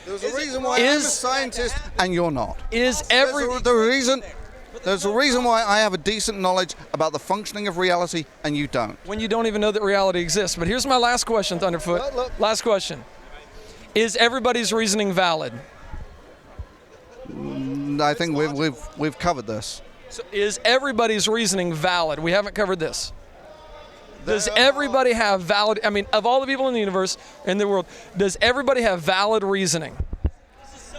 There's a reason why I'm a scientist and you're not. Is There's a reason why I have a decent knowledge about the functioning of reality and you don't. When you don't even know that reality exists. But here's my last question, Thunderfoot. Look. Last question. Is everybody's reasoning valid? I think we've covered this. So is everybody's reasoning valid? We haven't covered this. Does everybody have valid, I mean, of all the people in the universe, in the world, does everybody have valid reasoning?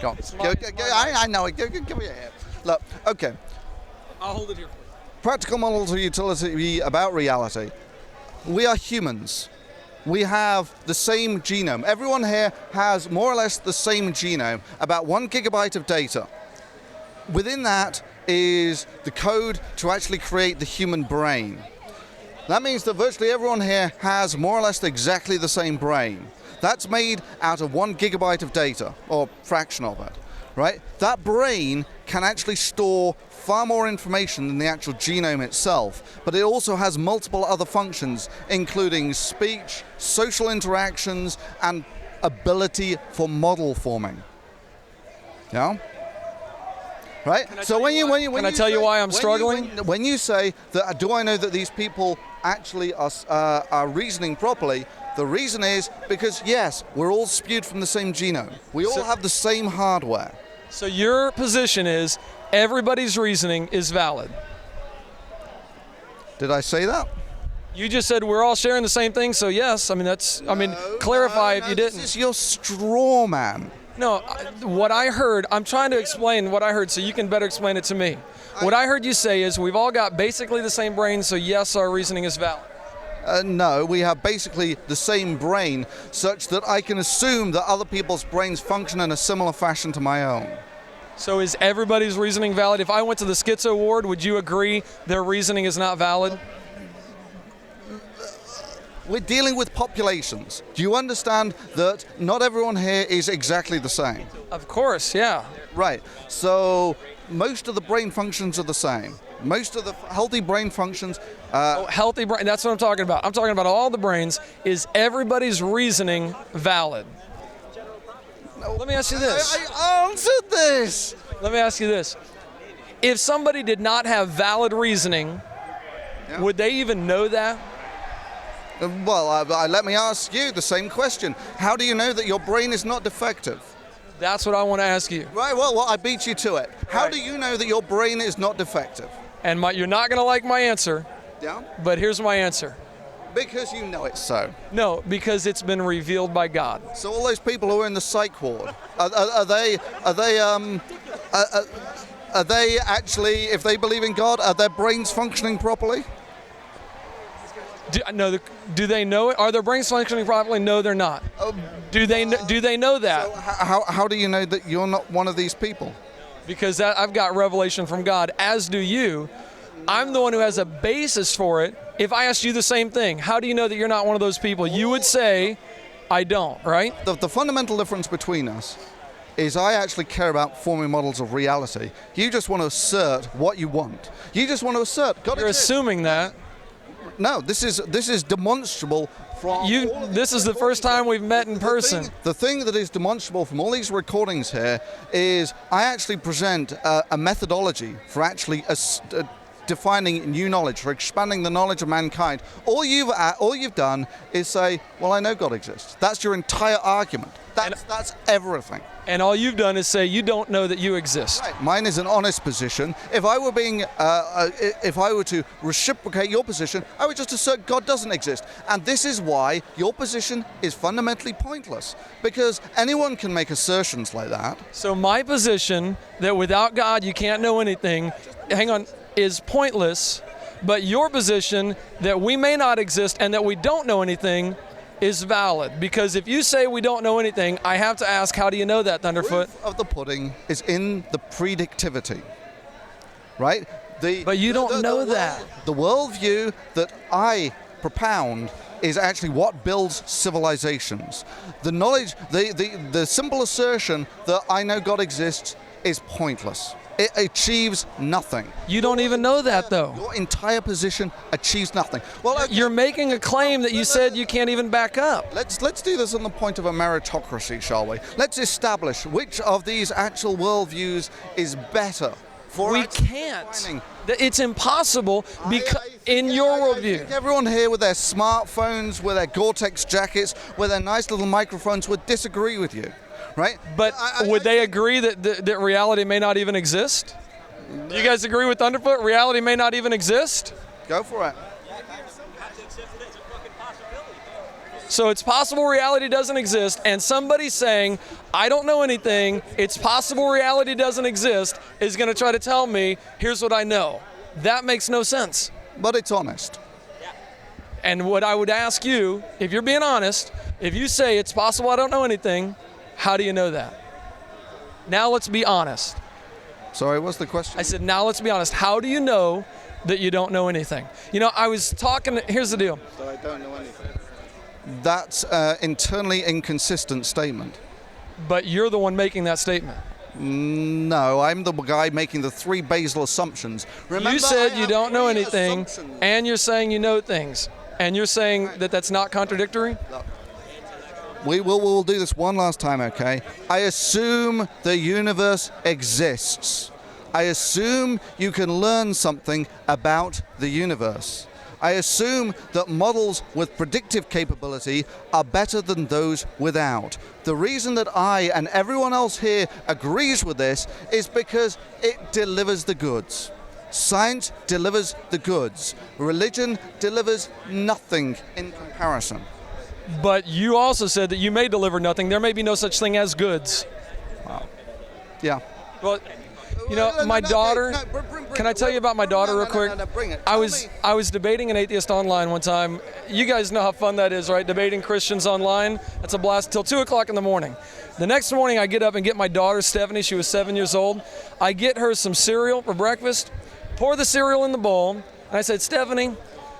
Go on. I know it. Give me a hand. Look, okay. I'll hold it here for you. Practical models of utility about reality. We are humans. We have the same genome. Everyone here has more or less the same genome, about 1 gigabyte of data. Within that is the code to actually create the human brain. That means that virtually everyone here has more or less exactly the same brain. That's made out of 1 gigabyte of data, or fraction of it, right? That brain can actually store far more information than the actual genome itself, but it also has multiple other functions, including speech, social interactions, and ability for model forming. Yeah? Right? So when you tell you why I'm struggling? When you say that, do I know that these people actually are reasoning properly? The reason is because, yes, we're all spewed from the same genome. We all have the same hardware. So your position is everybody's reasoning is valid. Did I say that? You just said we're all sharing the same thing, so yes. I mean, clarify if you didn't. This is your straw man. No, what I heard, I'm trying to explain what I heard so you can better explain it to me. What I heard you say is we've all got basically the same brain, so yes, our reasoning is valid. No, we have basically the same brain, such that I can assume that other people's brains function in a similar fashion to my own. So is everybody's reasoning valid? If I went to the schizo ward, would you agree their reasoning is not valid? We're dealing with populations. Do you understand that not everyone here is exactly the same? Of course, yeah. Right. So most of the brain functions are the same. Most of the healthy brain functions... healthy brain, that's what I'm talking about. I'm talking about all the brains. Is everybody's reasoning valid? No, let me ask you this. I answered this. Let me ask you this. If somebody did not have valid reasoning, would they even know that? Well, let me ask you the same question. How do you know that your brain is not defective? That's what I want to ask you. Right, well, I beat you to it. How do you know that your brain is not defective? And you're not going to like my answer. Yeah? But here's my answer. Because you know it's so. No, because it's been revealed by God. So all those people who are in the psych ward, are they actually, if they believe in God, are their brains functioning properly? Do they know it? Are their brains functioning properly? No, they're not. Do they know that? So how do you know that you're not one of these people? Because I've got revelation from God, as do you. I'm the one who has a basis for it. If I asked you the same thing, how do you know that you're not one of those people? You would say, I don't, right? The fundamental difference between us is I actually care about forming models of reality. You just want to assert what you want. You just want to assert God You're exists. Assuming that. No, this is demonstrable from this is the first time we've met in person. The thing that is demonstrable from all these recordings here is I actually present a methodology for actually defining new knowledge, for expanding the knowledge of mankind. All you've done is say, well, I know God exists. That's your entire argument. That's everything. And all you've done is say you don't know that you exist. Right. Mine is an honest position. If I were to reciprocate your position, I would just assert God doesn't exist. And this is why your position is fundamentally pointless, because anyone can make assertions like that. So my position that without God you can't know anything, is pointless, but your position that we may not exist and that we don't know anything is valid. Because if you say we don't know anything, I have to ask, how do you know that, Thunderfoot? Proof of the pudding is in the predictivity, right? But you don't know that. The worldview that I propound is actually what builds civilizations. The knowledge, the simple assertion that I know God exists is pointless. It achieves nothing. You don't even know that, though. Your entire position achieves nothing. Well, okay, You're making a claim that you said you can't even back up. let's do this on the point of a meritocracy, shall we? Let's establish which of these actual worldviews is better. We can't. It's impossible because in your I worldview. think everyone here with their smartphones, with their Gore-Tex jackets, with their nice little microphones would disagree with you, right? But would they agree that reality may not even exist? Do you guys agree with Thunderfoot? Reality may not even exist? Go for it. So it's possible reality doesn't exist, and somebody saying, I don't know anything, it's possible reality doesn't exist, is going to try to tell me, here's what I know. That makes no sense. But it's honest. And what I would ask you, if you're being honest, if you say it's possible I don't know anything, how do you know that? Now let's be honest. Sorry, what's the question? I said, now let's be honest. How do you know that you don't know anything? You know, I was talking, here's the deal. So I don't know anything. That's an internally inconsistent statement. But you're the one making that statement. No, I'm the guy making the three basal assumptions. Remember, You said I you have don't know three anything, assumptions. and you're saying you know things. And you're saying that that's not contradictory? We'll do this one last time, okay? I assume the universe exists. I assume you can learn something about the universe. I assume that models with predictive capability are better than those without. The reason that I and everyone else here agrees with this is because it delivers the goods. Science delivers the goods. Religion delivers nothing in comparison. But you also said that you may deliver nothing. There may be no such thing as goods. Yeah. Well, you know, my daughter, can I tell you about my daughter real quick? No, bring it. I was debating an atheist online one time. You guys know how fun that is, right? Debating Christians online. That's a blast till 2 o'clock in the morning. The next morning I get up and get my daughter, Stephanie, she was 7 years old. I get her some cereal for breakfast, pour the cereal in the bowl, and I said, Stephanie,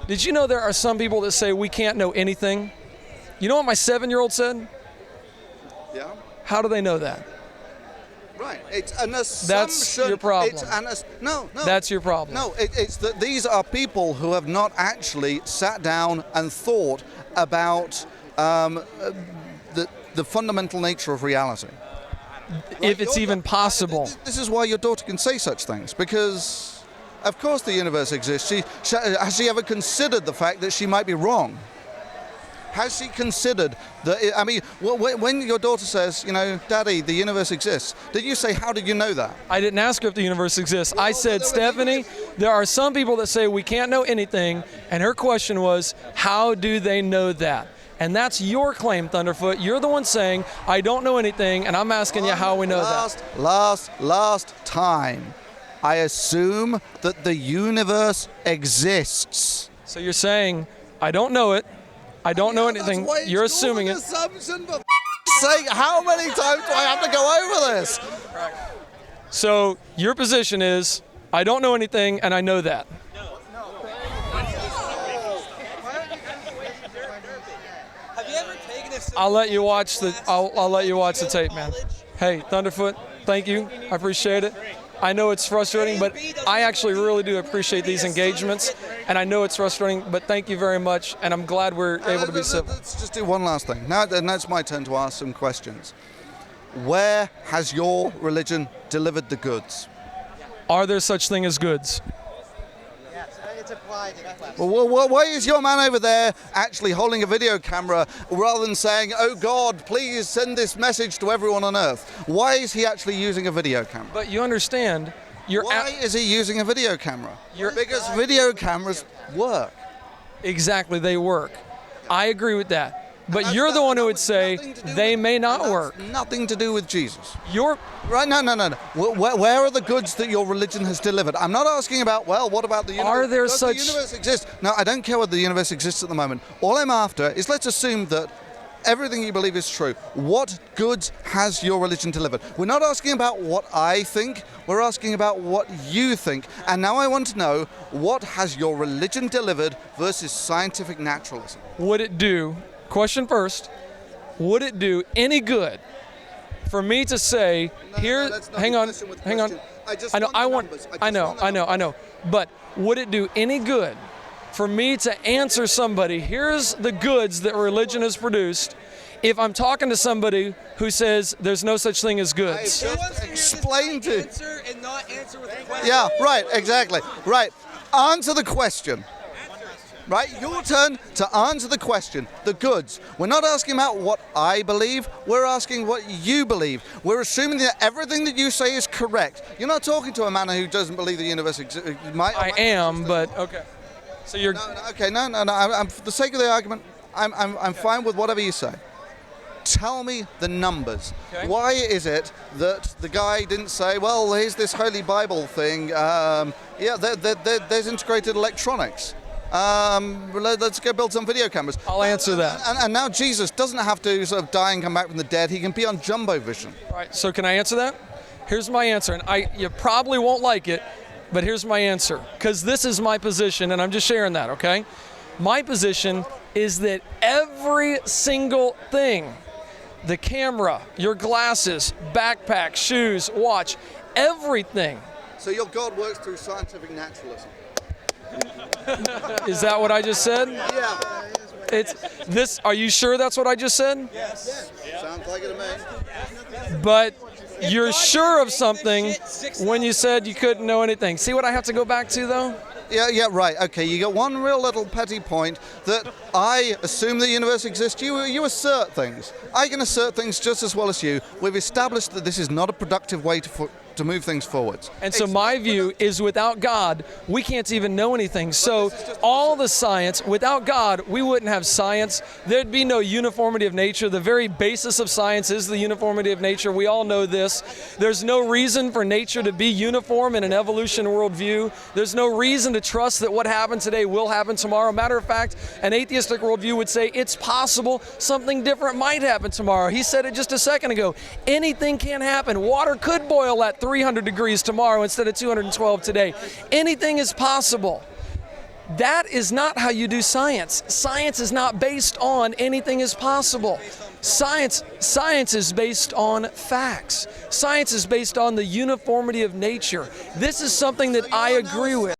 did you know there are some people that say we can't know anything? You know what my 7-year-old said? Yeah. How do they know that? Right. It's an assumption. That's your problem. It's no. That's your problem. No, it's that these are people who have not actually sat down and thought about the fundamental nature of reality. If it's even possible. This is why your daughter can say such things, because of course the universe exists. Has she ever considered the fact that she might be wrong? Has she considered that? I mean, when your daughter says, you know, Daddy, the universe exists, did you say, how did you know that? I didn't ask her if the universe exists. I said, Stephanie, there are some people that say we can't know anything, and her question was, how do they know that? And that's your claim, Thunderfoot. You're the one saying, I don't know anything, and I'm asking you how we know that. Last time, I assume that the universe exists. So you're saying, I don't know it, I don't know anything, you're assuming it. Assumption, for sake, how many times do I have to go over this? So your position is, I don't know anything, and I know that. I'll let you watch the. I'll let you watch the tape, man. Hey, Thunderfoot, thank you. I appreciate it. I know it's frustrating, but I actually really do appreciate these engagements, and I know it's frustrating, but thank you very much, and I'm glad we're able to be civil. Let's just do one last thing. Now it's my turn to ask some questions. Where has your religion delivered the goods? Are there such thing as goods? It's applied in class. Well, why is your man over there actually holding a video camera rather than saying, oh God, please send this message to everyone on Earth? Why is he actually using a video camera? But you understand, Why is he using a video camera? Because video cameras work. Exactly, they work. I agree with that. But you're the one who would say they may not work. Nothing to do with Jesus. You're Right, no. Where are the goods that your religion has delivered? I'm not asking about, well, what about the universe? Are there Does such- the universe exist? No, I don't care whether the universe exists at the moment. All I'm after is, let's assume that everything you believe is true. What goods has your religion delivered? We're not asking about what I think, we're asking about what you think. And now I want to know, what has your religion delivered versus scientific naturalism? would it do, question first, would it do any good for me to say, Hang on. just I know. want the I want. numbers. I know. I know. I know. But would it do any good for me to answer somebody, here's the goods that religion has produced, if I'm talking to somebody who says there's no such thing as goods? Just explain to. Answer and not answer with a question. Yeah, right, exactly. Right. Answer the question. Right, your turn to answer the question. The goods. We're not asking about what I believe. We're asking what you believe. We're assuming that everything that you say is correct. You're not talking to a man who doesn't believe the universe exists. I am, but okay. So you're. No. I'm, for the sake of the argument, I'm fine with whatever you say. Tell me the numbers. Okay. Why is it that the guy didn't say, well, here's this Holy Bible thing. There's integrated electronics. Let's go build some video cameras. I'll answer that. And now Jesus doesn't have to sort of die and come back from the dead. He can be on jumbo vision. All right. So can I answer that? Here's my answer, and you probably won't like it, but here's my answer, because this is my position, and I'm just sharing that. Okay. My position is that every single thing, the camera, your glasses, backpack, shoes, watch, everything. So your God works through scientific naturalism. Is that what I just said? Yeah. It's this. Are you sure that's what I just said? Yes. Sounds like it to me. But you're sure of something when you said you couldn't know anything. See what I have to go back to, though? Yeah, right. Okay, you got one real little petty point that I assume the universe exists. You assert things. I can assert things just as well as you. We've established that this is not a productive way to move things forwards. And so my view is without God, we can't even know anything. So all the science, without God, we wouldn't have science. There'd be no uniformity of nature. The very basis of science is the uniformity of nature. We all know this. There's no reason for nature to be uniform in an evolution worldview. There's no reason to trust that what happened today will happen tomorrow. Matter of fact, an atheistic worldview would say it's possible something different might happen tomorrow. He said it just a second ago. Anything can happen. Water could boil at 300 degrees tomorrow instead of 212 today. Anything is possible. That is not how you do science. Science is not based on anything is possible. Science is based on facts. Science is based on the uniformity of nature. This is something that I agree with.